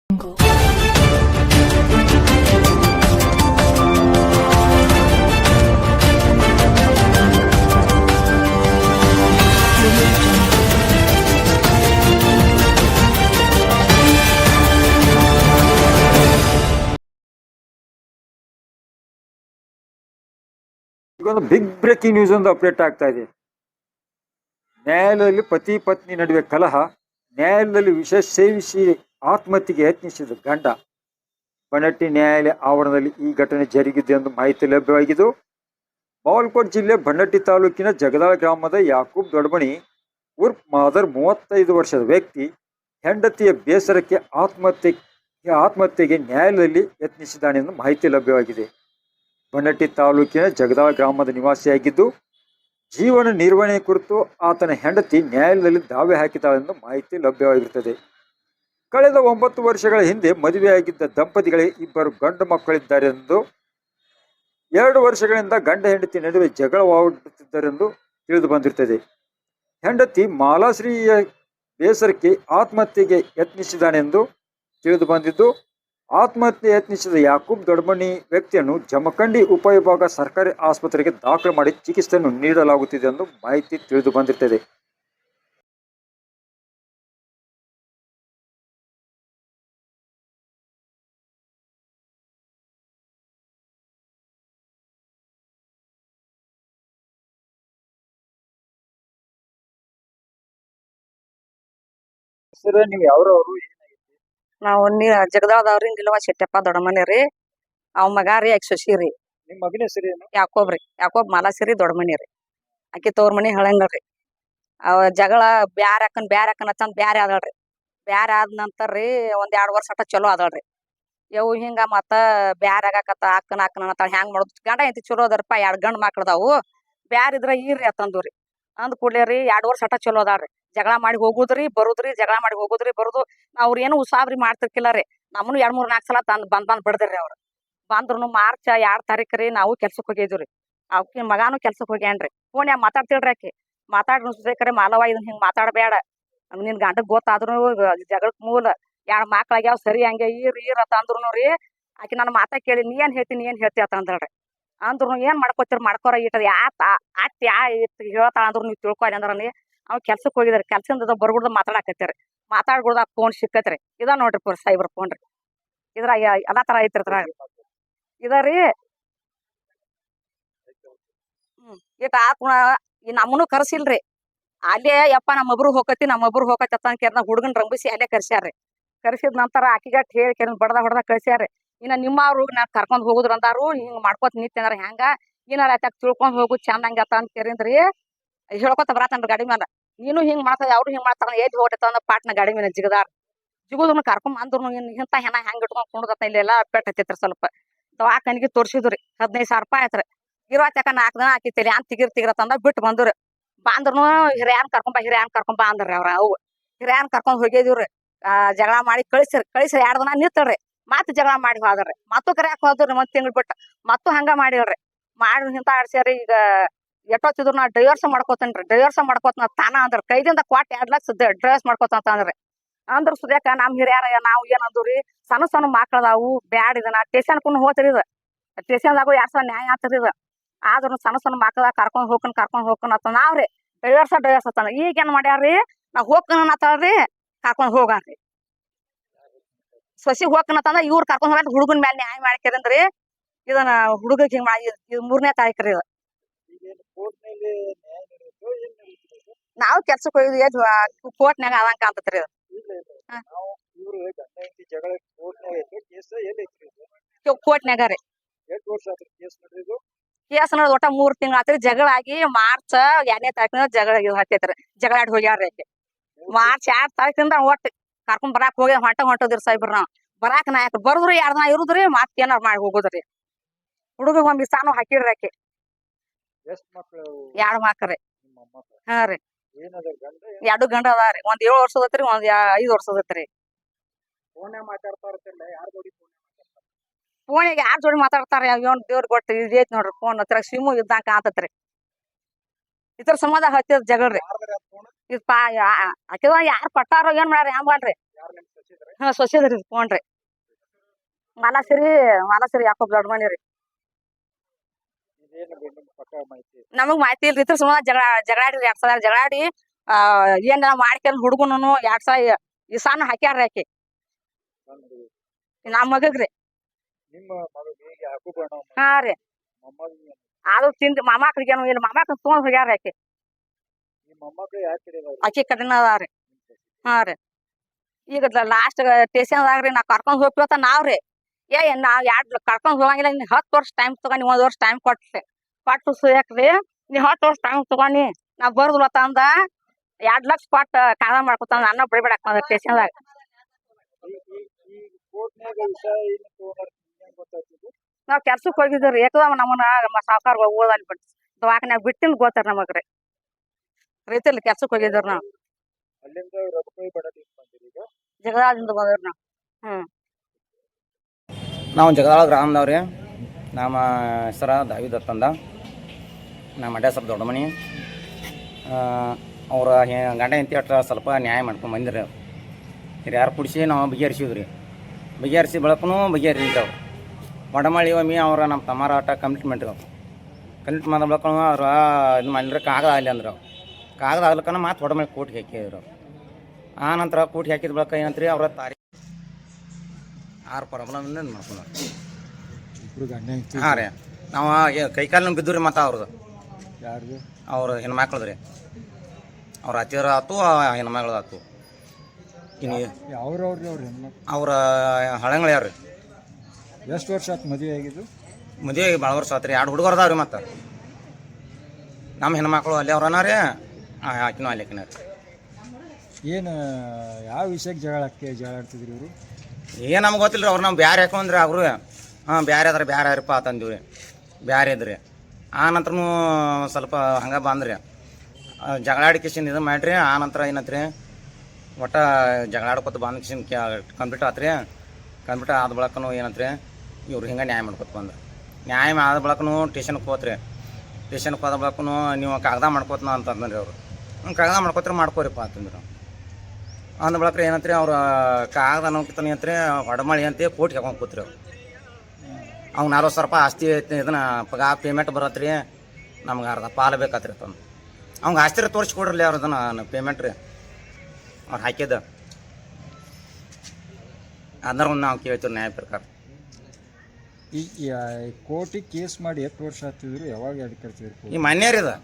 ಒಂದು big breaking news ಒಂದು update ಆಗ್ತಾ ಇದೆ. ನ್ಯಾಯಾಲಯದಲ್ಲಿ ಪತಿ ಪತ್ನಿ ನಡುವೆ ಕಲಹ, ನ್ಯಾಯಾಲಯದಲ್ಲಿ ವಿಷ ಸೇವಿಸಿ ಆತ್ಮಹತ್ಯೆಗೆ ಯತ್ನಿಸಿದ ಗಂಡ. ಬನಟ್ಟಿ ನ್ಯಾಯಾಲಯ ಆವರಣದಲ್ಲಿ ಈ ಘಟನೆ ಜರುಗಿದೆ ಎಂದು ಮಾಹಿತಿ ಲಭ್ಯವಾಗಿದ್ದು, ಬಾಗಲಕೋಟೆ ಜಿಲ್ಲೆ ಬನಟ್ಟಿ ತಾಲೂಕಿನ ಜಗದಾಳ ಗ್ರಾಮದ ಯಾಕೂಬ್ ದೊಡ್ಮನಿ ಉರ್ಫ್ ಮಾದರ್ 35 ವರ್ಷದ ವ್ಯಕ್ತಿ ಹೆಂಡತಿಯ ಬೇಸರಕ್ಕೆ ಆತ್ಮಹತ್ಯೆಗೆ ನ್ಯಾಯಾಲಯದಲ್ಲಿ ಯತ್ನಿಸಿದ್ದಾನೆಂದು ಮಾಹಿತಿ ಲಭ್ಯವಾಗಿದೆ. ಬನಟ್ಟಿ ತಾಲೂಕಿನ ಜಗದಾಳ ಗ್ರಾಮದ ನಿವಾಸಿಯಾಗಿದ್ದು, ಜೀವನ ನಿರ್ವಹಣೆ ಕುರಿತು ಆತನ ಹೆಂಡತಿ ನ್ಯಾಯಾಲಯದಲ್ಲಿ ದಾವೆ ಹಾಕಿದ್ದಾಳೆಂದು ಮಾಹಿತಿ ಲಭ್ಯವಾಗಿರುತ್ತದೆ. ಕಳೆದ 9 ವರ್ಷಗಳ ಹಿಂದೆ ಮದುವೆಯಾಗಿದ್ದ ದಂಪತಿಗಳಿಗೆ 2 ಗಂಡು ಮಕ್ಕಳಿದ್ದಾರೆಂದು, 2 ವರ್ಷಗಳಿಂದ ಗಂಡ ಹೆಂಡತಿ ನಡುವೆ ಜಗಳವಾಡುತ್ತಿದ್ದರೆಂದು ತಿಳಿದು ಬಂದಿರುತ್ತದೆ. ಹೆಂಡತಿ ಮಾಲಾಶ್ರೀಯ ಬೇಸರಕ್ಕೆ ಆತ್ಮಹತ್ಯೆಗೆ ಯತ್ನಿಸಿದ್ದಾನೆಂದು ತಿಳಿದು ಬಂದಿದ್ದು, ಆತ್ಮಹತ್ಯೆ ಯತ್ನಿಸಿದ ಯಾಕೂಬ್ ದೊಡ್ಮನಿ ವ್ಯಕ್ತಿಯನ್ನು ಜಮಖಂಡಿ ಉಪವಿಭಾಗ ಸರ್ಕಾರಿ ಆಸ್ಪತ್ರೆಗೆ ದಾಖಲು ಮಾಡಿ ಚಿಕಿತ್ಸೆಯನ್ನು ನೀಡಲಾಗುತ್ತಿದೆ ಎಂದು ಮಾಹಿತಿ ತಿಳಿದು ಬಂದಿರುತ್ತದೆ. ಸರ್, ನೀವು ಯಾವ್ರವ್ರು? ನಾವು ಜಗದಾಳದವ್ರಿ ನಿಲ್ವ ಶೆಟ್ಟಪ್ಪ ದೊಡ್ಡಮನಿ ರೀ. ಅವ್ ಮಗ ರೀ ಆಕಿ ಸೊಸಿ ರೀ. ನಿಮ್ಮ ಮಗನ ಹೆಸರು ಏನು? ಯಾಕೋಬ್ ಮಾಲಾಸಿರಿ ದೊಡ್ಡಮನಿ ರೀ. ಆಕಿ ತವ್ರ ಮನಿ ಹಳಂಗಲ್ರಿ. ಅವ ಜಗಳ ಬ್ಯಾರೆ ಹಾಕನ್ ಹಚ್ಚಂದ್ ಬ್ಯಾರೆ ಆದಳ್ರಿ. ಬ್ಯಾರೆ ಆದ ನಂತರ ರೀ 1-2 ವರ್ಷ ಅಟ ಚಲೋ ಆದಳ್ರಿ. ಯವು ಹಿಂಗ ಮತ್ತ ಬ್ಯಾರೆ ಆಗಾಕತ್ತ ಅಕ್ಕನ ಅನ್ನತಾಳ. ಹ್ಯಾಂಗ್ ಮಾಡೋದು? ಗಂಡ ಹೆಂಡತಿ ಚಲೋ ಅದಾರಪ್ಪ, 2 ಗಂಡ್ ಮಕ್ಳದಾವು, ಬ್ಯಾರೆ ಇದ್ರ ಈರ್ರಿ ಅತ್ತಂದ್ರಿ. ಅಂದ್ ಕೂಡ್ಲೆ ರೀ 2 ವರ್ಷ ಅಟ ಚಲೋ ಅದಾಳ್ರಿ. ಜಗಳ ಮಾಡಿ ಹೋಗುದ್ರಿ ಬರುದ್ರಿ, ಜಗಳ ಮಾಡಿ ಹೋಗುದ್ರಿ ಬರುದು. ಅವ್ರ ಏನು ಉಸಾಬ್ರಿ ಮಾಡ್ತಿರ್ಕಿಲ್ಲ ರೀ. ನಮ್ಮನು 2-3-4 ಸಲ ಬಂದ್ ಬಿಡದ್ರಿ ಅವ್ರು. ಬಂದ್ರುನು ಮಾರ್ಚ್ 2 ತಾರೀಕು ರೀ ನಾವು ಕೆಲ್ಸಕ್ಕೆ ಹೋಗಿದ್ವಿ. ಅವ್ಕಿನ ಮಗಾನು ಕೆಲ್ಸಕ್ಕೆ ಹೋಗ್ಯಾನ್ರಿ. ಫೋನ್ಯಾಗ ಮಾತಾಡ್ತಿಳ್ರಿ ಆಕಿ. ಮಾತಾಡ್ರಿ ಮಾಲವ ಇದನ್ ಹಿಂಗ್ ಮಾತಾಡ್ಬೇಡ, ನಿನ್ ಗಂಡಗ್ ಗೊತ್ತಾದ್ರು ಜಗಳಕ್ ಮೂಲ 2 ಮಕ್ಳಾಗ್ಯಾವ ಸರಿ ಹಂಗೆ ಈರ್ ಅಂತ ಅಂದ್ರುನು ರೀ ಆಕಿ ನನ್ನ ಮಾತಾ ಕೇಳಿ ನೀ ಏನ್ ಹೇಳ್ತಿ ಅಂತ ಅಂದಳ್ರಿ. ಅಂದ್ರುನು ಏನ್ ಮಾಡ್ಕೋತೀರಿ ಮಾಡ್ಕೋರ ಇಟ್ಟದ ಅತ್ತಿ ಹೇಳ್ತಾಳ ಅಂದ್ರು ನೀವ್ ತಿಳ್ಕೊರಿ ಅಂದ್ರನಿ. ಅವ್ ಕೆಲ್ಸಕ್ಕೆ ಹೋಗಿದಾರೆ. ಕೆಲ್ಸದಿಂದ ಬರ್ಗುಡ್ದ ಮಾತಾಡಕತ್ತೀರಿ. ಮಾತಾಡ್ಗುಡ್ದ ಫೋನ್ ಸಿಕ್ಕತ್ರಿ. ಇದ ನೋಡ್ರಿ ಸೈಬರ್ ಫೋನ್ ರೀ. ಇದ್ರಾಗ ಎಲ್ಲಾ ತರ ಐತಿರ್ತಾರ ಇದರಿ. ಇಟ್ ಈ ನಮ್ಮನು ಕರ್ಸಿಲ್ರಿ. ಅಲ್ಲೇ ಯಪ್ಪ ನಮ್ಮೊಬ್ರು ಹೋಗತಿ ಅಂತ ಕೇರ್ನ ಹುಡುಗನ್ ರಂಬಿಸಿ ಅಲ್ಲೇ ಕರ್ಸ್ಯಾರ್ರಿ. ಕರ್ಸಿದ ನಂತರ ಆಕಿಗಟ್ ಹೇಳಿ ಬಡದ ಕಳ್ಸ್ಯಾರ್ರಿ. ಇನ್ನ ನಿಮ್ಮವ್ರು ನಾನ್ ಕರ್ಕೊಂಡ್ ಹೋಗುದ್ರ ಅಂದಾರು. ಹಿಂಗ್ ಮಾಡ್ಕೋತ ನಿಂತೇನಾರ ಹೆಂಗ ಏನಾರ ಆಯ್ತಾಕ ತಿಳ್ಕೊಂಡ್ ಹೋಗು ಚಂದಂಗ ಅಂತ ಕೇರಿಂದ್ರಿ. ಹೇಳ್ಕೊತ ಬರತನ್ರಿ ಗಾಡಿ ಮೇಲೆ. ನೀನು ಹಿಂಗ್ ಮಾಡ್ತಾ ಅವ್ರು ಹಿಂಗ್ ಮಾಡ್ತಾರ ಎಲ್ಲಿ ಹೊಟ್ಟೆತ ಅಂದ ಪಾಟ್ನ ಗಾಡಿ ಮೇಲೆ ಜಿಗುದ್ರನು ಕರ್ಕೊಂಡ್ ಅಂದ್ರುನು ಇಂತ ಹೆಣ ಹೆಂಗ್ ಇಟ್ಕೊಂಡ್ ಕುಣದತ್ತ ಇಲ್ಲೆಲ್ಲ ಪೆಟ್ ಹತ್ತಿತ್ರಿ. ಸ್ವಲ್ಪ ದವಾಖಾನಿಗೆ ತೋರ್ಸಿದ್ರಿ. 15,000 ರೂಪಾಯಿ ಆಯ್ತ್ರಿ. ಇರೋತಕ 4 ದಿನ ಆಕಿತಿರಿ ಅಂತ ತಿಗಿರತಂದ ಬಿಟ್ಟು ಬಂದ್ರಿ. ಬಾಂದ್ರುನು ಹಿರಿಯನ್ ಕರ್ಕೊಂಡ್ ಬಾ ಅಂದ್ರಿ ಅವ್ರ ಅವು. ಹಿರಿಯನ್ ಕರ್ಕೊಂಡ್ ಹೋಗಿದಿವ್ರಿ. ಜಗಳ ಮಾಡಿ ಕಳಿಸ್ರಿ 2 ದಿನ ನಿಂತಳ್ರಿ. ಮತ್ ಜಗಳ ಮಾಡಿ ಹೋದ್ರಿ. ಮತ್ತೂ ಕರ್ಯಾಕ್ ಹೋದ್ರಿ 1 ತಿಂಗ್ಳು ಬಿಟ್ಟು. ಮತ್ತೂ ಹಂಗ ಮಾಡಿವ್ರಿ. ಮಾಡಿ ಇಂತ ಆಡ್ಸ್ಯಾರಿ. ಈಗ ಎಷ್ಟೊತ್ತಿದ್ರು ನಾ ಡೈವರ್ಸ್ ಮಾಡ್ಕೋತೇನ್ರಿ. ಡೈವರ್ಸ್ ಮಾಡ್ಕೋತ ತಾನ ಅಂದ್ರ ಕೈದಿಂದ ಕೊಟ್ಟ 2 ಲಕ್ಷ ಡೈವರ್ಸ್ ಮಾಡ್ಕೋತ ಅಂದ್ರಿ. ಅಂದ್ರ ಸುದ್ಯಾಕ ನಮ್ ಹಿರಿಯರ ನಾವು ಏನ್ ಅಂದ್ರಿ, ಸಣ್ಣ ಮಕ್ಳದಾವು ಬ್ಯಾಡ್ ಇದನ್ನ ಸ್ಟೇಷನ್ಕೂ ಹೋತ್ರಿ. ಇದು ಸ್ಟೇಷನ್ದಾಗು 2 ಸಲ ನ್ಯಾಯ ಆತ್ರಿ. ಇದು ಆದ್ರೂ ಸಣ್ಣ ಮಕ್ಳದಾಗ ಕರ್ಕೊಂಡ್ ಹೋಗ್ಕನ್ ಅಂತ ನಾವ್ರಿ ಡೈವರ್ಸ್ ಅಂತ. ಈಗ ಏನ್ ಮಾಡ್ಯಾರ್ರಿ, ನಾ ಹೋಗ್ಕನ ಆತಾಳ್ರಿ ಕರ್ಕೊಂಡ್ ಹೋಗಾರ್ರಿ. ಸೊಸಿ ಹೋಗ್ಕನತ್ತಂದ್ರ ಇವ್ರು ಕರ್ಕೊಂಡ್ ಹೋಗ ಹುಡುಗನ್ ಮೇಲೆ ನ್ಯಾಯ ಮಾಡ್ಕೇರಂದ್ರಿ. ಇದನ್ನ ಹುಡುಗಗ್ ಹಿಂಗ್ ಮಾಡಿ 3ನೇ ತಾರೀಕ್ರಿ. ಇದು ನಾವು ಕೆಲ್ಸಕ್ಕೆ ಹೋಗಿದ್ವಿ. ಕೋರ್ಟ್ನಾಗ ಆದಂಗ ಕಾಂತತ್ರಿ. ಕೋರ್ಟ್ನಾಗ ರೀ ಕೇಸ್ ನೋಡ್ ಒಟ್ಟ 3 ತಿಂಗಳ ಆತ್ರಿ. ಜಗಳ ಆಗಿ ಮಾರ್ಚ್ 2ನೇ ತಾರೀಕಿನ ಜಗಳ ಹತ್ತೈತ್ರಿ. ಜಗಳ ಆಡಿ ಹೋಗ್ಯಾರ್ರಿ ಆಕಿ. ಮಾರ್ಚ್ 2 ತಾರೀಕಿಂದ ಒಟ್ಟು ಕರ್ಕೊಂಡ್ ಬರಾಕ್ ಹೋಗಿ ಹೊಂಟೋದ್ರಿ ಸಾಯ್ಬ್ರ. ನಾವ್ ಬರಾಕ್ ನಾಯಕ ಬರುದ್ರಿ 2 ದಿನ ಇರುದ್ರಿ ಮತ್ ಏನಾರ ಮಾಡಿ ಹೋಗುದ್ರಿ. ಹುಡುಗಗ್ 1 ಬಿಸಾನು ಹಾಕಿಡ್ರಿ ಆಕಿ. 2 ಮಕ್ಳ್ರಿ. ಹಾ ರೀ. 2 ಗಂಡ ಅದಾರಿ. 1 7 ವರ್ಷದತ್ರಿ, 1 5 ವರ್ಷದತ್ರಿ. ಫೋನ್ಯಾಗ ಯಾರ್ ಜೋಡಿ ಮಾತಾಡ್ತಾರ ಇವನ್ ದೇವ್ರ ಗೊತ್ತ. ಇದೈತ್ ನೋಡ್ರಿ ಫೋನ್ ಹತ್ರ ಸಿಮ್ಮು ಇದ್ದಂಗ ಕಾಂತತ್ರಿ. ಇದ್ರ ಸಂಬಂಧ ಹತ್ತಿದ ಜಗಳ್ರಿ. ಆಕಿದ ಯಾರ್ ಪಟ್ಟಾರೋ ಏನ್ ಮಾಡ್ಯಾರ ಹೆಂಗ್ ಮಾಡ್ರಿ. ಹಾ ಸೊಸೆದ್ರಿ ಹ್ಞೂನ್ರಿ ಮಾಲಾಸಿರಿ ಯಾಕೋಬ್ ದೊಡ್ಡ ಮನಿ ರೀ ಇದೇನು ನಿಮ್ಮ ಪಕ್ಕ ಮಾಹಿತಿ ನಮಗ್ ಮಾಹಿತಿ ಇಲ್ರಿ ಇದ್ರ ಸುಮಾರು ಜಗಳಾಡಿ 2 ಸಲ ಜಗಳಾಡಿ ಏನ್ ಮಾಡ್ಕೊಂಡ್ ಹುಡುಗನು 2 ಸಲ ಇಸಾನು ಹಾಕ್ಯಾರ ಆಕಿ ನಮ್ಮ ಮಗಗ್ರಿ ನಿಮ್ಮ ಮಗಳಿಗೆ ಯಾಕೂಬ್ ಅಣ್ಣ ಹಾ ರೀ ಮೊಮ್ಮಗ ಅದು ತಿಂದ್ ಮಾಮಾಕ್ರಿಗೇನು ಇಲ್ಲ ಮಾಮಾಕ್ ತೊಗೊಂಡ್ ಹೋಗ್ಯಾರ ಆಕಿ ನಿಮ್ಮ ಮೊಮ್ಮಗ ಯಾಕೆ ಆಕಿ ಕಡೆನ ಅದಾವ್ರಿ ಹಾ ರೀ ಈಗ ಲಾಸ್ಟ್ ಸ್ಟೇಷನ್ದಾಗ್ರಿ ನಾ ಕರ್ಕೊಂಡ್ ಹೋಗ್ತೀವತ್ತ ನಾವ್ರಿ ನಾವ್ 2 ಕರ್ಕೊಂಡ್ ಹೋಗಂಗಿಲ್ಲ ನೀ 10 ವರ್ಷ ಟೈಮ್ ತಗೊಂಡಿ 1 ವರ್ಷ ಟೈಮ್ ಕೊಟ್ಟು ಸುಯಾಕ್ರಿ ನೀ 10 ವರ್ಷ ಟೈಮ್ ತಗೊಂಡಿ ನಾ ಬರ್ದ್ಲತ್ತ ಅಂದ 2 ಲಕ್ಷ ಕೊಟ್ಟು ಕಾಲ ಮಾಡ್ಕೊತಾನ ನನ್ನ ಬಿಡ್ಬೇಡಕ್ ಸ್ಟೇಷನ್ದಾಗ ನಾವ್ ಕೆಲ್ಸಕ್ ಹೋಗಿದ್ರಿ ಏಕದಮ್ ನಮ್ಮನ್ನ ಸಾವುಕಾರ ಓದಲ್ಲಿ ಬಿಟ್ಟು ದವಾಖಾನ್ಯಾಗ ಬಿಟ್ಟಿಂದ ಗೊತ್ತಾರ ನಮಗ್ರಿ ರೈತಲ್ಲಿ ಕೆಲ್ಸಕ್ ಹೋಗಿದ್ರು ನಾವ್ ಜಗಳದಿಂದ ಬಂದ್ರಿ ನಾವ್ ನಾವು ಜಗದಾಳ ಗ್ರಾಮದವ್ರಿ ನಮ್ಮ ಹೆಸರ ದಾವಿದ್ ಅಂತಂದ ನಮ್ಮ ಮಂಡ್ಯ ಸ್ವಲ್ಪ ದೊಡ್ಡ ಮನೆ ಅವ್ರ ಗಂಡ ಹೆಂಡತಿ ಅಟ್ಟ ಸ್ವಲ್ಪ ನ್ಯಾಯ ಮಾಡ್ಕೊಂಡು ಬಂದಿರಿ ಹಿರಿಯಾರು ಕುಡಿಸಿ ನಾವು ಬಗೆಹರಿಸಿದ್ರಿ ಬಗೆಹರಿಸಿ ಬೆಳಕು ಬಗೆಹರಿತಾವೆ ಒಡಮಳಿ ಒಮ್ಮೆ ಅವ್ರ ನಮ್ಮ ತಮ್ಮಾರ ಆಟ ಕಂಪ್ಲೀಟ್ ಮಾಡಿದ ಬೆಳಕು ಅವ್ರು ಇದು ಮಾಡಿದ್ರೆ ಕಾಗದ ಆಗಲಿ ಅಂದ್ರೆ ಕಾಗದ ಆಗ್ಲಿಕ್ಕನ ಮಾತು ಒಡಮಳಿ ಕೋಟಿಗೆ ಹಾಕಿದ್ರು ಆ ನಂತರ ಕೋಟಿಗೆ ಹಾಕಿದ ಬೆಳಕ ಏನಂತ್ರಿ ಅವ್ರ ತಾರೀಕು 6 ಪ್ರಾಬ್ಲಮಿಂದ ಮಾಡ್ಕೊಂಡು ಹಾಂ ರೀ ನಾವು ಕೈಕಾಲಿನ ಬಿದ್ದು ರೀ ಮತ್ತು ಅವ್ರದ್ದು ಯಾರ್ದು ಅವ್ರ ಹೆಣ್ಮಕ್ಳದು ರೀ ಅವ್ರ ಅತ್ತಿಯವ್ರು ಆಯ್ತು ಹೆಣ್ಮಕ್ಳದ್ದು ಆಯ್ತು ಇನ್ನು ಅವ್ರ ಹಳಂಗ್ಳ್ಯಾರ ರೀ ಎಷ್ಟು ವರ್ಷ ಆಯ್ತು ಮದುವೆ ಆಗಿದ್ದು ಮದುವೆ ಭಾಳ ವರ್ಷ ಆತ್ರಿ 2 ಹುಡುಗರು ಅದಾವ ರೀ ಮತ್ತು ನಮ್ಮ ಹೆಣ್ಮಕ್ಳು ಅಲ್ಲಿ ಅವ್ರನ್ನ ರೀ ಆಕಿನೂ ಅಲ್ಲಿ ಆಕಿನ ಏನು ಯಾವ ವಿಷಯಕ್ಕೆ ಜಗಳ ಆಡ್ತಿದ್ರಿ ಇವರು ಏನು ನಮ್ಗೆ ಗೊತ್ತಿಲ್ಲ ರೀ ಅವ್ರು ನಾವು ಬ್ಯಾರೆ ಹಾಕೊಂಡ್ರಿ ಅವರು ಬ್ಯಾರೆ ಅದಾರ ಬ್ಯಾರೆ ಯಾರಪ್ಪ ತಂದಿವಿ ರೀ ಬ್ಯಾರೆ ಇದ್ರಿ ಆ ನಂತರನೂ ಸ್ವಲ್ಪ ಹಂಗೆ ಬಂದ್ರಿ ಜಗಳಾಡಿ ಕಿಶನ್ ಇದು ಮಾಡಿರಿ ಆ ನಂತರ ಏನತ್ರಿ ಒಟ್ಟು ಜಗಳಾಡ್ಕೊತ ಬಂದು ಕಿಶನ್ ಕಂಪ್ಲೀಟ್ ಆತ್ರಿ ಕಂಪ್ಲೀಟ್ ಆದ ಬಳಕನು ಏನತ್ರಿ ಇವ್ರು ಹಿಂಗೆ ನ್ಯಾಯ ಮಾಡ್ಕೊತ ಬಂದು ನ್ಯಾಯ ಆದ ಬಳಕನು ಟೇಷನ್ಗೆ ಹೋತ್ರಿ ಟೇಷನ್ಗೆ ಹೋದ ಬಳಕನು ನೀವು ಕಾಗದ ಮಾಡ್ಕೋತನ ಅಂತಂದ್ರಿ ಅವರು ಕಾಗದ ಮಾಡ್ಕೋತ್ರಿ ಮಾಡ್ಕೋರಿಪ್ಪ ಅಂತಂದ್ರು ಅಂದ ಬಳಕ್ರಿ ಏನಂತ್ರಿ ಅವ್ರು ಕಾಗದ ಅನ್ನೋಕಿತನ ಏನಂತ್ರಿ ಹೊಡಮಳಿ ಅಂತ ಕೋರ್ಟ್ಗೆ ಹಾಕೊಂಡು ಕೂತ್ರಿ ಅವ್ರು ಅವ್ನು 40,000 ರೂಪಾಯಿ ಆಸ್ತಿ ಇದನ್ನ ಪೇಮೆಂಟ್ ಬರತ್ರಿ ನಮ್ಗೆ ಅರ್ಧ ಪಾಲು ಬೇಕಾತ್ರಿ ತಂದು ಅವ್ಗೆ ಆಸ್ತಿ ತೋರಿಸ್ಕೊಡ್ರಲಿ ಅವ್ರು ಅದನ್ನು ಪೇಮೆಂಟ್ ರೀ ಅವ್ರು ಹಾಕಿದ್ದ ಅದನ್ನ ಒಂದು ನಾವು ಕೇಳ್ತೀವಿ ನ್ಯಾಯ ಪ್ರಕಾರ ಈ ಕೋರ್ಟಿಗೆ ಕೇಸ್ ಮಾಡಿ ಎಷ್ಟು ವರ್ಷ ಆಗ್ತಿದ್ರು ಯಾವಾಗ ಅಡ್ಕರ್ತಿದ್ರು ಈ ಮನ್ಯಾರ ಇದು